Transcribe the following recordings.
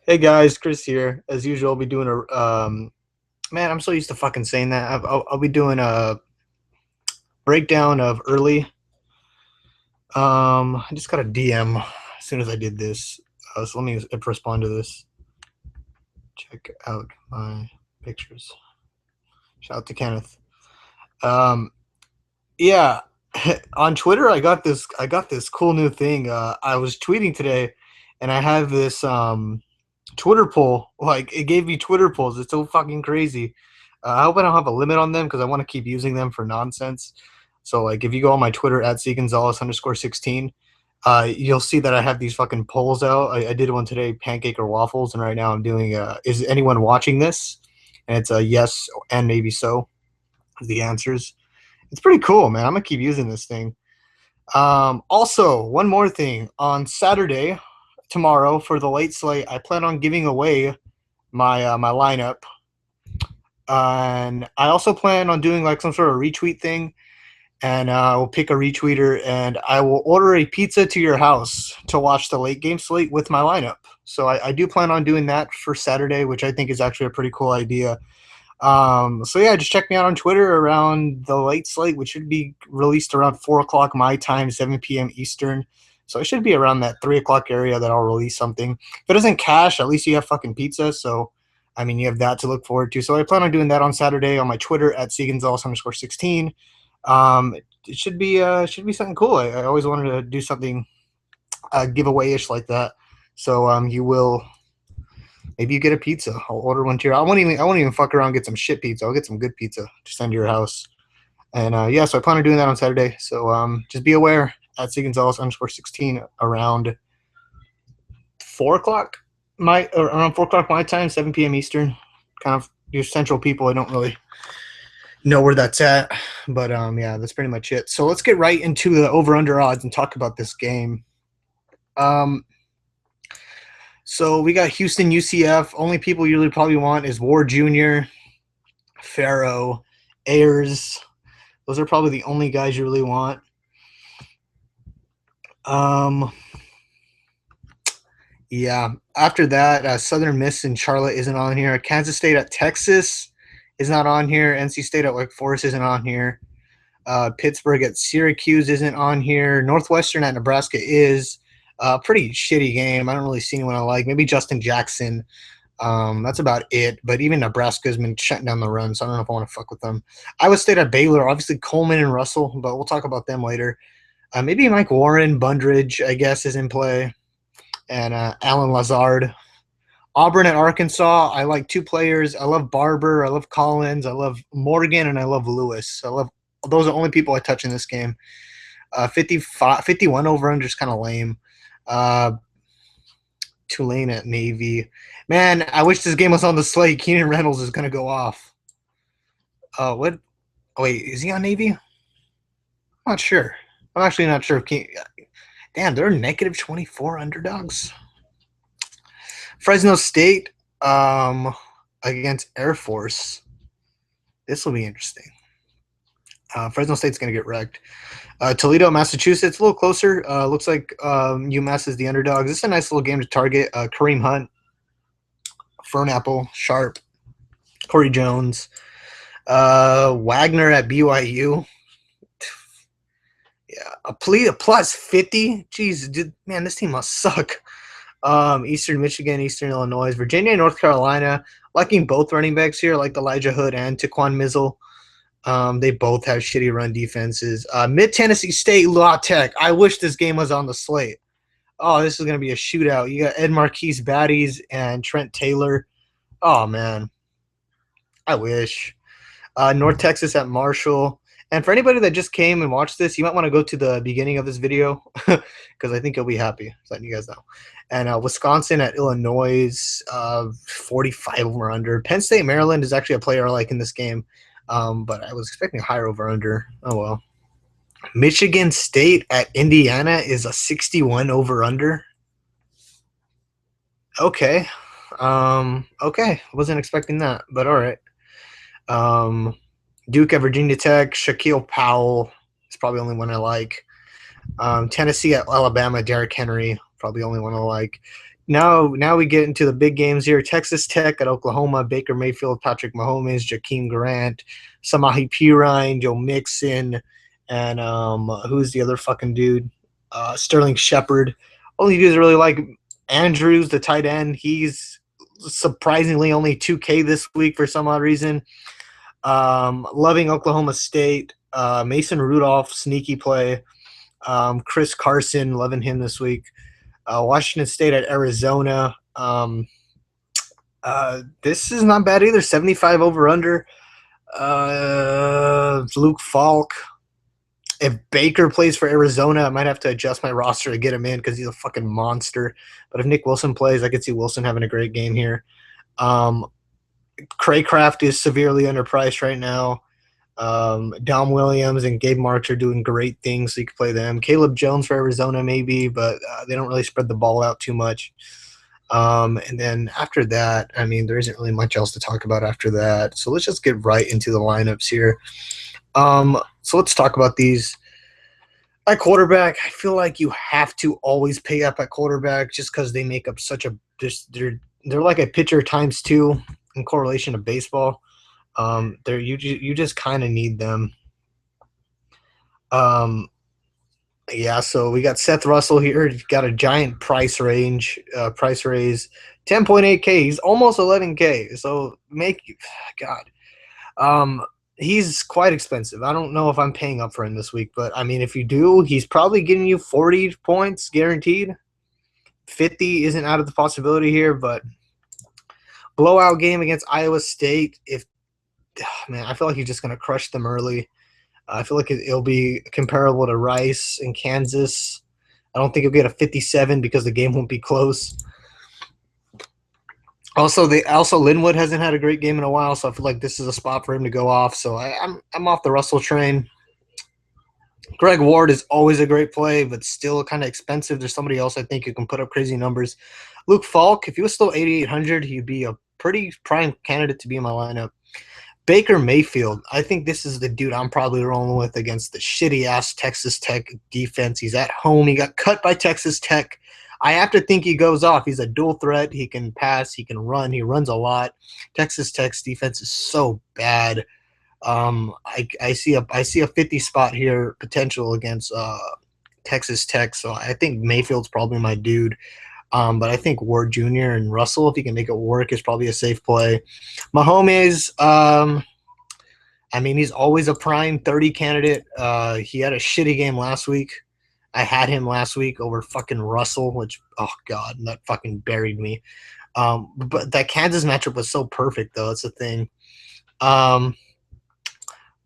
Hey guys, Chris here. As usual, I'll be doing a man. I'm so used to fucking saying that. I'll be doing a breakdown of early. I just got a DM as soon as I did this. So let me respond to this. Check out my pictures. Shout out to Kenneth. Um, yeah, on Twitter, I got this cool new thing. I was tweeting today, and I have this Twitter poll. Like it gave me Twitter polls. It's so fucking crazy. I hope I don't have a limit on them because I want to keep using them for nonsense. So like if you go on my Twitter at @cgonzalez_16, you'll see that I have these fucking polls out. I did one today, pancake or waffles, and right now I'm doing is anyone watching this? And it's a yes and maybe so. The answers. It's pretty cool, man. I'm gonna keep using this thing. Also, one more thing. On Saturday, tomorrow for the late slate, I plan on giving away my lineup, and I also plan on doing like some sort of retweet thing. And I will pick a retweeter, and I will order a pizza to your house to watch the late game slate with my lineup. So I do plan on doing that for Saturday, which I think is actually a pretty cool idea. So yeah, just check me out on Twitter around the late slate, which should be released around 4 o'clock my time, 7 p.m. Eastern. So it should be around that 3 o'clock area that I'll release something. If it doesn't cash, at least you have fucking pizza. So I mean, you have that to look forward to. So I plan on doing that on Saturday on my Twitter at @cgonzalez_16. It should be something cool. I always wanted to do something giveaway-ish like that. So you will maybe you get a pizza. I'll order one to your. I won't even fuck around and get some shit pizza. I'll get some good pizza to send to your house. And yeah, so I plan on doing that on Saturday. So just be aware at @cgonzalez_16 around 4 o'clock around 4 o'clock my time, 7 p.m. Eastern. Kind of your central people. I don't really know where that's at, but yeah, that's pretty much it. So let's get right into the over under odds and talk about this game. Um, so we got Houston UCF. Only people you really probably want is Ward Jr., Farrow, Ayers. Those are probably the only guys you really want. Yeah. After that, Southern Miss and Charlotte isn't on here. Kansas State at Texas is not on here. NC State at Wake Forest isn't on here. Pittsburgh at Syracuse isn't on here. Northwestern at Nebraska is a pretty shitty game. I don't really see anyone I like. Maybe Justin Jackson. That's about it. But even Nebraska has been shutting down the run, so I don't know if I want to fuck with them. Iowa State at Baylor. Obviously Coleman and Russell, but we'll talk about them later. Maybe Mike Warren, Bundridge, I guess, is in play. And Alan Lazard. Auburn at Arkansas. I like two players. I love Barber. I love Collins. I love Morgan, and I love Lewis. I love those are the only people I touch in this game. 51 over under is kind of lame. Tulane at Navy. Man, I wish this game was on the slate. Keenan Reynolds is going to go off. What? Oh, wait, is he on Navy? I'm not sure. I'm actually not sure. Damn, they're -24 underdogs. Fresno State against Air Force. This will be interesting. Fresno State's going to get wrecked. Toledo, Massachusetts, a little closer. Looks like UMass is the underdogs. This is a nice little game to target. Kareem Hunt, Fernapple, Sharp, Corey Jones, Wagner at BYU. Yeah, a +50. Jeez, dude, man, this team must suck. Eastern Michigan, Eastern Illinois, Virginia, North Carolina. Liking both running backs here, like Elijah Hood and Taquan Mizzle. They both have shitty run defenses. Mid Tennessee State, La Tech. I wish this game was on the slate. Oh, this is going to be a shootout. You got Ed Marquise Baddies and Trent Taylor. Oh, man. I wish. North Texas at Marshall. And for anybody that just came and watched this, you might want to go to the beginning of this video because I think you'll be happy. Letting you guys know. And Wisconsin at Illinois, 45 over under. Penn State, Maryland is actually a player I like in this game. But I was expecting a higher over under. Oh, well. Michigan State at Indiana is a 61 over under. Okay. Okay. Wasn't expecting that, but all right. Duke at Virginia Tech, Shaquille Powell is probably the only one I like. Tennessee at Alabama, Derrick Henry, probably the only one I like. Now we get into the big games here. Texas Tech at Oklahoma, Baker Mayfield, Patrick Mahomes, Jakeem Grant, Samahi Perine, Joe Mixon, and who's the other fucking dude? Sterling Shepard. Only dudes I really like Andrews, the tight end. He's surprisingly only 2K this week for some odd reason. Loving Oklahoma State. Mason Rudolph, sneaky play. Chris Carson, loving him this week. Washington State at Arizona. This is not bad either. 75 over under. Luke Falk. If Baker plays for Arizona, I might have to adjust my roster to get him in because he's a fucking monster. But if Nick Wilson plays, I could see Wilson having a great game here. Craycraft is severely underpriced right now. Dom Williams and Gabe Marks are doing great things, so you can play them. Caleb Jones for Arizona maybe, but they don't really spread the ball out too much. And then after that, I mean, there isn't really much else to talk about after that. So let's just get right into the lineups here. So let's talk about these. At quarterback, I feel like you have to always pay up at quarterback just because they make up such a they're like a pitcher times 2 in correlation to baseball. You just kind of need them. Yeah, so we got Seth Russell here. He's got a giant price raise, 10.8K. He's almost 11K. So God. He's quite expensive. I don't know if I'm paying up for him this week, but I mean, if you do, he's probably getting you 40 points guaranteed. 50 isn't out of the possibility here, but blowout game against Iowa State. I feel like he's just going to crush them early. I feel like it'll be comparable to Rice and Kansas. I don't think he'll get a 57 because the game won't be close. Also, Linwood hasn't had a great game in a while, so I feel like this is a spot for him to go off. So I'm off the Russell train. Greg Ward is always a great play, but still kind of expensive. There's somebody else I think who can put up crazy numbers. Luke Falk, if he was still 8,800, he'd be a pretty prime candidate to be in my lineup. Baker Mayfield, I think this is the dude I'm probably rolling with against the shitty-ass Texas Tech defense. He's at home. He got cut by Texas Tech. I have to think he goes off. He's a dual threat. He can pass. He can run. He runs a lot. Texas Tech's defense is so bad. I see a 50 spot here potential against Texas Tech. So I think Mayfield's probably my dude. But I think Ward Jr. and Russell, if he can make it work, is probably a safe play. Mahomes, I mean, he's always a prime 30 candidate. He had a shitty game last week. I had him last week over fucking Russell, which, oh, God, that fucking buried me. But that Kansas matchup was so perfect, though. That's the thing.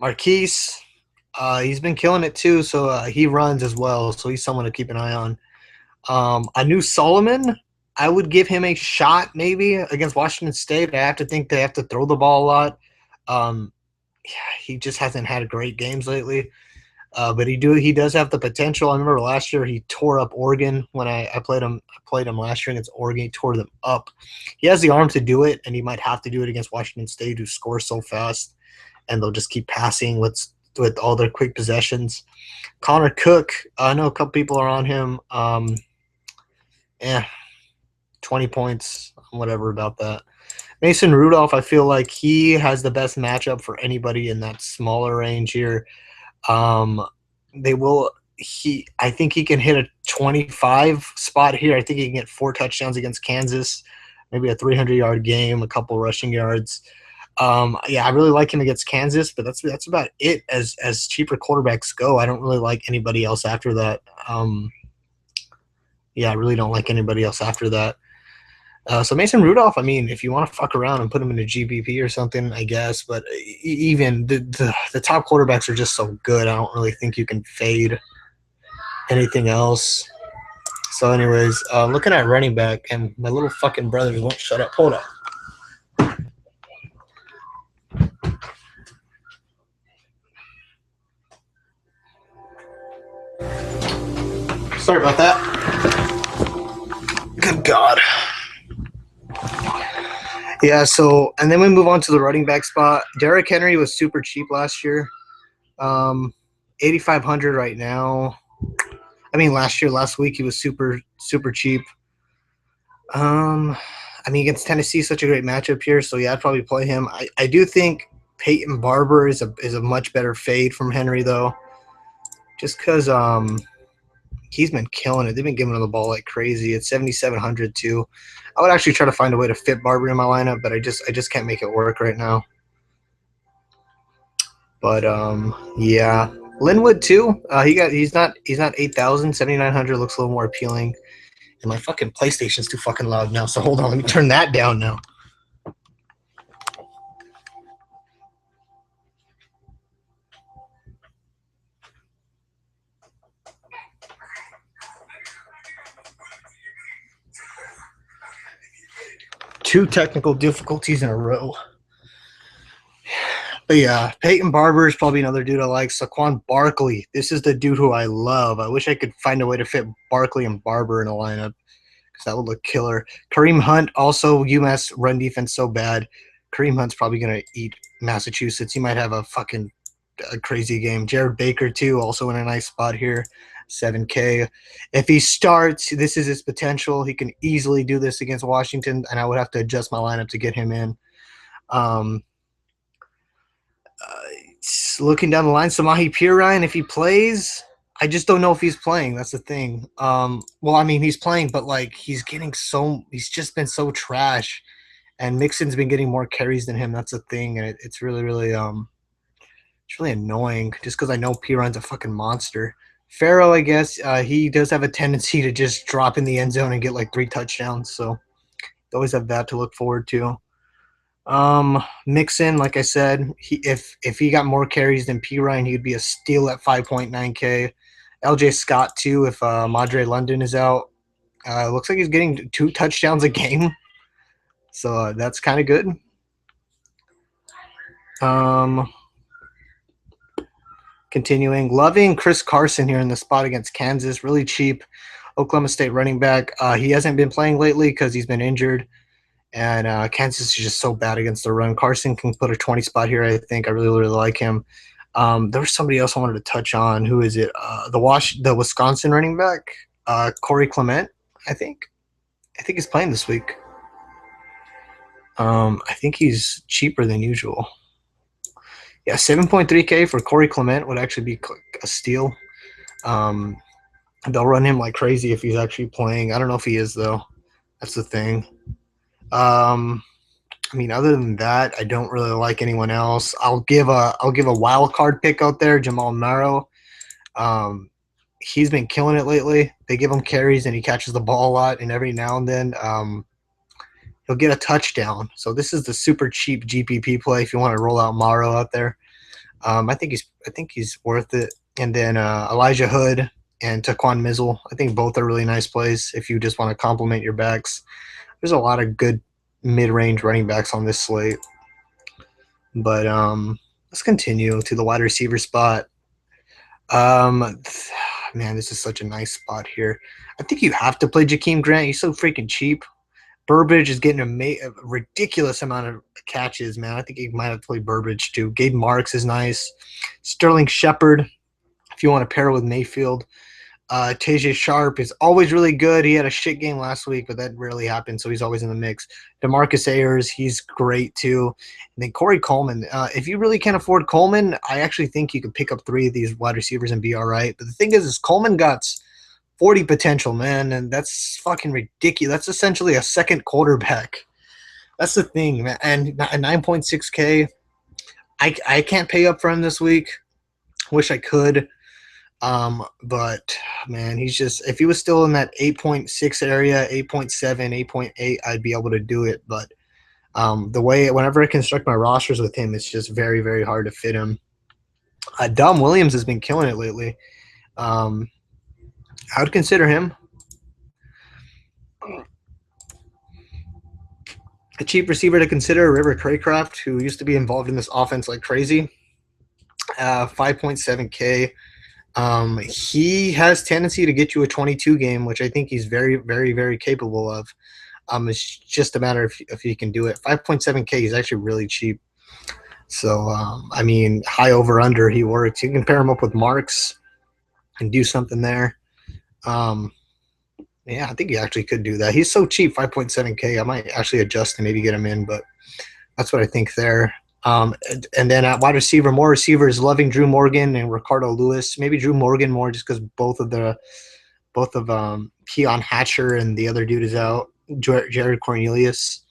Marquise, he's been killing it, too, so he runs as well, so he's someone to keep an eye on. I knew Solomon. I would give him a shot maybe against Washington State. I have to think they have to throw the ball a lot. He just hasn't had great games lately. But he does have the potential. I remember last year he tore up Oregon when I played him. I played him last year against Oregon. He tore them up. He has the arm to do it, and he might have to do it against Washington State, who scores so fast, and they'll just keep passing with all their quick possessions. Connor Cook, I know a couple people are on him. 20 points, whatever about that. Mason Rudolph, I feel like he has the best matchup for anybody in that smaller range here. I think he can hit a 25 spot here. I think he can get 4 touchdowns against Kansas, maybe a 300-yard game, a couple rushing yards. I really like him against Kansas, but that's about it as cheaper quarterbacks go. I don't really like anybody else after that. I really don't like anybody else after that. So Mason Rudolph, I mean, if you want to fuck around and put him in a GPP or something, I guess. But even the top quarterbacks are just so good, I don't really think you can fade anything else. So anyways, looking at running back, and my little fucking brothers won't shut up. Hold up. Sorry about that. Good God. Yeah, so, and then we move on to the running back spot. Derrick Henry was super cheap last year. 8,500 right now. I mean, last week he was super, super cheap. Um, I mean, against Tennessee, such a great matchup here. So yeah, I'd probably play him. I do think Peyton Barber is a much better fade from Henry though, just because he's been killing it. They've been giving him the ball like crazy. It's 7,700 too. I would actually try to find a way to fit Barber in my lineup, but I just can't make it work right now. But yeah, Linwood too. He's not 8,000. 7,900 looks a little more appealing. And my fucking PlayStation's too fucking loud now. So hold on, let me turn that down now. Two technical difficulties in a row. But yeah, Peyton Barber is probably another dude I like. Saquon Barkley. This is the dude who I love. I wish I could find a way to fit Barkley and Barber in a lineup because that would look killer. Kareem Hunt, also UMass run defense so bad. Kareem Hunt's probably going to eat Massachusetts. He might have a crazy game. Jared Baker, too, also in a nice spot here. 7K. If he starts, this is his potential. He can easily do this against Washington, and I would have to adjust my lineup to get him in. Um, Looking down the line, Samahi Perine, if he plays, I just don't know if he's playing. That's the thing. Well, I mean, he's playing, but like he's just been so trash, and Mixon's been getting more carries than him. That's the thing, and it's really, really, it's really annoying. Just because I know Perine's a fucking monster. Farrow, I guess, he does have a tendency to just drop in the end zone and get like 3 touchdowns. So always have that to look forward to. Mixon, like I said, if he got more carries than Perine, he'd be a steal at 5.9K. LJ Scott too, if Madre London is out. Looks like he's getting 2 touchdowns a game, so that's kind of good. Um, Continuing, loving Chris Carson here in the spot against Kansas, really cheap. Oklahoma State running back. He hasn't been playing lately because he's been injured. And Kansas is just so bad against the run. Carson can put a 20 spot here, I think. I really, really like him. There was somebody else I wanted to touch on. Who is it? The Wisconsin running back, Corey Clement, I think. I think he's playing this week. I think he's cheaper than usual. Yeah, 7.3K for Corey Clement would actually be a steal. Um, they'll run him like crazy if he's actually playing. I don't know if he is, though. That's the thing. I mean, other than that, I don't really like anyone else. I'll give a wild card pick out there, Jamal Morrow. He's been killing it lately. They give him carries and he catches the ball a lot, and every now and then he'll get a touchdown. So this is the super cheap GPP play if you want to roll out Morrow out there. I think he's worth it. And then Elijah Hood and Taquan Mizzle. I think both are really nice plays if you just want to complement your backs. There's a lot of good mid-range running backs on this slate. But let's continue to the wide receiver spot. Man, this is such a nice spot here. I think you have to play Jakeem Grant. He's so freaking cheap. Burbridge is getting a ridiculous amount of catches, man. I think you might have to play Burbridge too. Gabe Marks is nice. Sterling Shepard, if you want to pair it with Mayfield. TJ Sharp is always really good. He had a shit game last week, but that rarely happens, so he's always in the mix. DeMarcus Ayers, he's great too. And then Corey Coleman. If you really can't afford Coleman, I actually think you could pick up 3 of these wide receivers and be all right. But the thing is Coleman got 40 potential, man, and that's fucking ridiculous. That's essentially a second quarterback. That's the thing, man. And 9.6K, I can't pay up for him this week. Wish I could. But man, he's just, if he was still in that 8.6 area, 8.7, 8.8, I'd be able to do it. But whenever I construct my rosters with him, it's just very, very hard to fit him. Dom Williams has been killing it lately. I would consider him. A cheap receiver to consider, River Craycraft, who used to be involved in this offense like crazy. 5.7K. He has tendency to get you a 22 game, which I think he's very, very, very capable of. It's just a matter if he can do it. 5.7K is actually really cheap. So, I mean, high over under, he works. You can pair him up with Marks and do something there. Yeah, Yeah, I think he actually could do that. He's so cheap, 5.7K. I might actually adjust and maybe get him in, but that's what I think there. And then at wide receiver, more receivers, loving Drew Morgan and Ricardo Lewis. Maybe Drew Morgan more just because both of Keon Hatcher and the other dude is out. Jared Cornelius,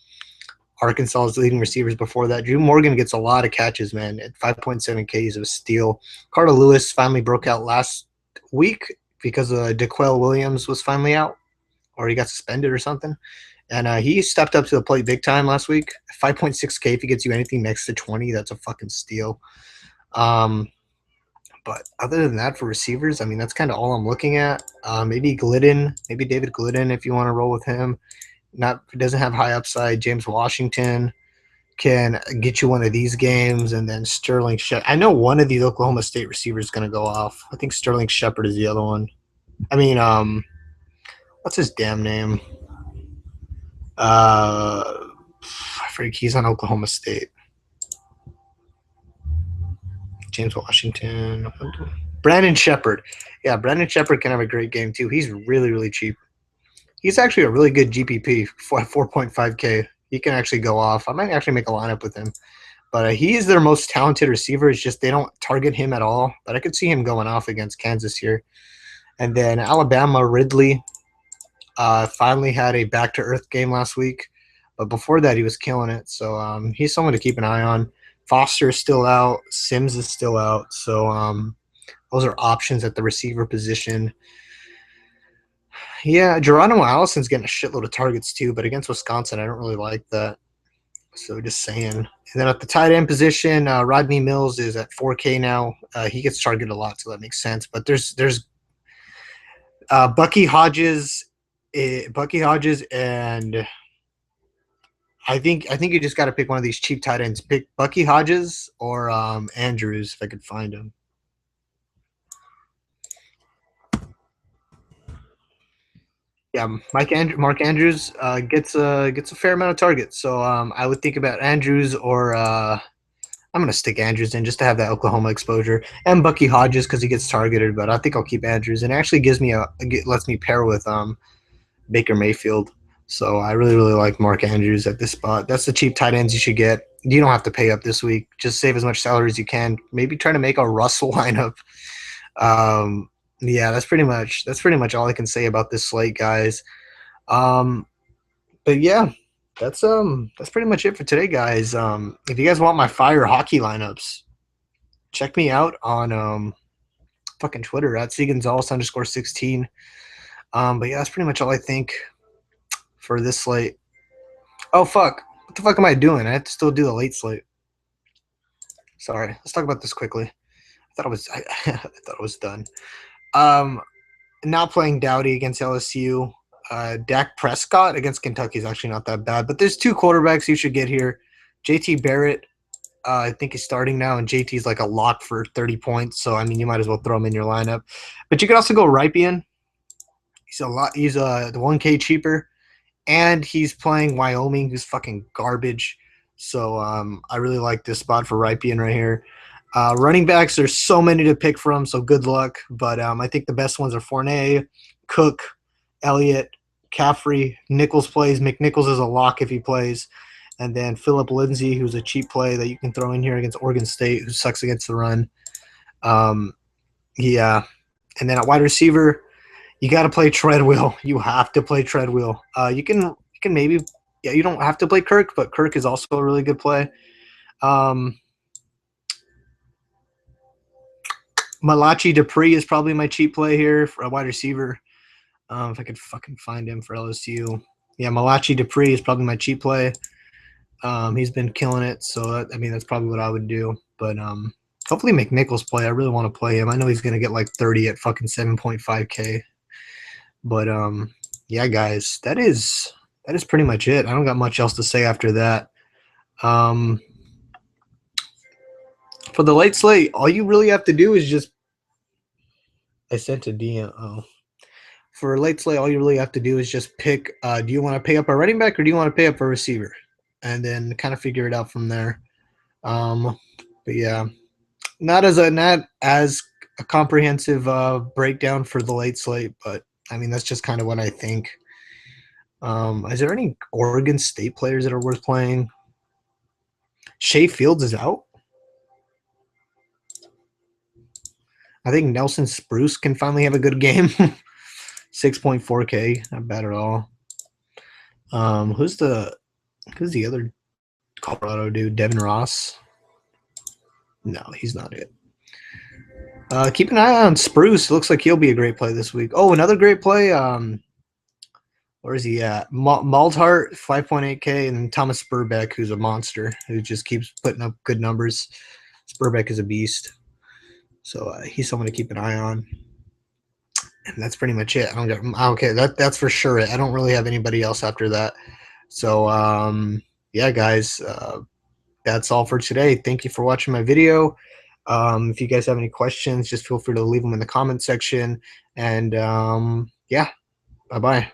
Arkansas's leading receivers before that. Drew Morgan gets a lot of catches, man. At 5.7K, he's a steal. Ricardo Lewis finally broke out last week because DeQuell Williams was finally out, or he got suspended or something. And he stepped up to the plate big time last week. 5.6K, if he gets you anything next to 20, that's a fucking steal. But other than that, for receivers, I mean, that's kind of all I'm looking at. Maybe Glidden, maybe David Glidden, if you want to roll with him. Not doesn't have high upside. James Washington can get you one of these games, and then Sterling Shepard. I know one of these Oklahoma State receivers is going to go off. I think Sterling Shepard is the other one. I mean, what's his damn name? I forget, he's on Oklahoma State. James Washington. Brandon Shepard. Yeah, Brandon Shepard can have a great game too. He's really, really cheap. He's actually a really good GPP, 4.5K. He can actually go off. I might actually make a lineup with him. But he is their most talented receiver. It's just they don't target him at all. But I could see him going off against Kansas here. And then Alabama, Ridley finally had a back-to-earth game last week. But before that, he was killing it. So he's someone to keep an eye on. Foster is still out. Sims is still out. So those are options at the receiver position. Yeah, Geronimo Allison's getting a shitload of targets too, but against Wisconsin, I don't really like that. So just saying. And then at the tight end position, Rodney Mills is at 4K now. He gets targeted a lot, so that makes sense. But there's Bucky Hodges, and I think you just got to pick one of these cheap tight ends. Pick Bucky Hodges or Andrews if I could find him. Yeah, Mark Andrews gets a fair amount of targets. So I would think about Andrews or I'm gonna stick Andrews in just to have that Oklahoma exposure, and Bucky Hodges because he gets targeted. But I think I'll keep Andrews, and it actually lets me pair with Baker Mayfield. So I really like Mark Andrews at this spot. That's the cheap tight ends you should get. You don't have to pay up this week. Just save as much salary as you can. Maybe try to make a Russell lineup. Yeah, that's pretty much all I can say about this slate, guys. But yeah, that's pretty much it for today, guys. If you guys want my fire hockey lineups, check me out on fucking Twitter at @cgonzalez_16. But yeah, that's pretty much all I think for this slate. Oh fuck. What the fuck am I doing? I have to still do the late slate. Sorry. Let's talk about this quickly. I thought it was done. Now playing Dowdy against LSU. Dak Prescott against Kentucky is actually not that bad. But there's two quarterbacks you should get here. JT Barrett, I think he's starting now, and JT's like a lock for 30 points. So, I mean, you might as well throw him in your lineup. But you could also go Rypien. He's the 1K cheaper. And he's playing Wyoming, who's fucking garbage. So I really like this spot for Rypien right here. Running backs, there's so many to pick from, so good luck. But I think the best ones are Fournette, Cook, Elliott, Caffrey. Nichols plays. McNichols is a lock if he plays. And then Philip Lindsay, who's a cheap play that you can throw in here against Oregon State, who sucks against the run. Yeah. And then at wide receiver, you got to play Treadwell. You have to play Treadwell. You can maybe – yeah, you don't have to play Kirk, but Kirk is also a really good play. Malachi Dupree is probably my cheap play here for a wide receiver. If I could fucking find him for LSU. Yeah, Malachi Dupree is probably my cheap play. He's been killing it, so that's probably what I would do. But hopefully McNichols play. I really want to play him. I know he's gonna get like 30 at fucking 7.5K. But yeah, guys, that is pretty much it. I don't got much else to say after that. For the late slate, all you really have to do is just – I sent a DM. Oh. For a late slate, all you really have to do is just pick do you want to pay up a running back or do you want to pay up a receiver? And then kind of figure it out from there. But yeah, not as a comprehensive breakdown for the late slate, but I mean, that's just kind of what I think. Is there any Oregon State players that are worth playing? Shea Fields is out. I think Nelson Spruce can finally have a good game. 6.4K, not bad at all. Who's the other Colorado dude? Devin Ross? No, he's not it. Keep an eye on Spruce. Looks like he'll be a great play this week. Oh, another great play. Where is he at? Malthart, 5.8K, and Thomas Spurbeck, who's a monster, who just keeps putting up good numbers. Spurbeck is a beast. So he's someone to keep an eye on. And that's pretty much it. Okay, that's for sure it. I don't really have anybody else after that. So, yeah, guys, that's all for today. Thank you for watching my video. If you guys have any questions, just feel free to leave them in the comment section. And, yeah, bye-bye.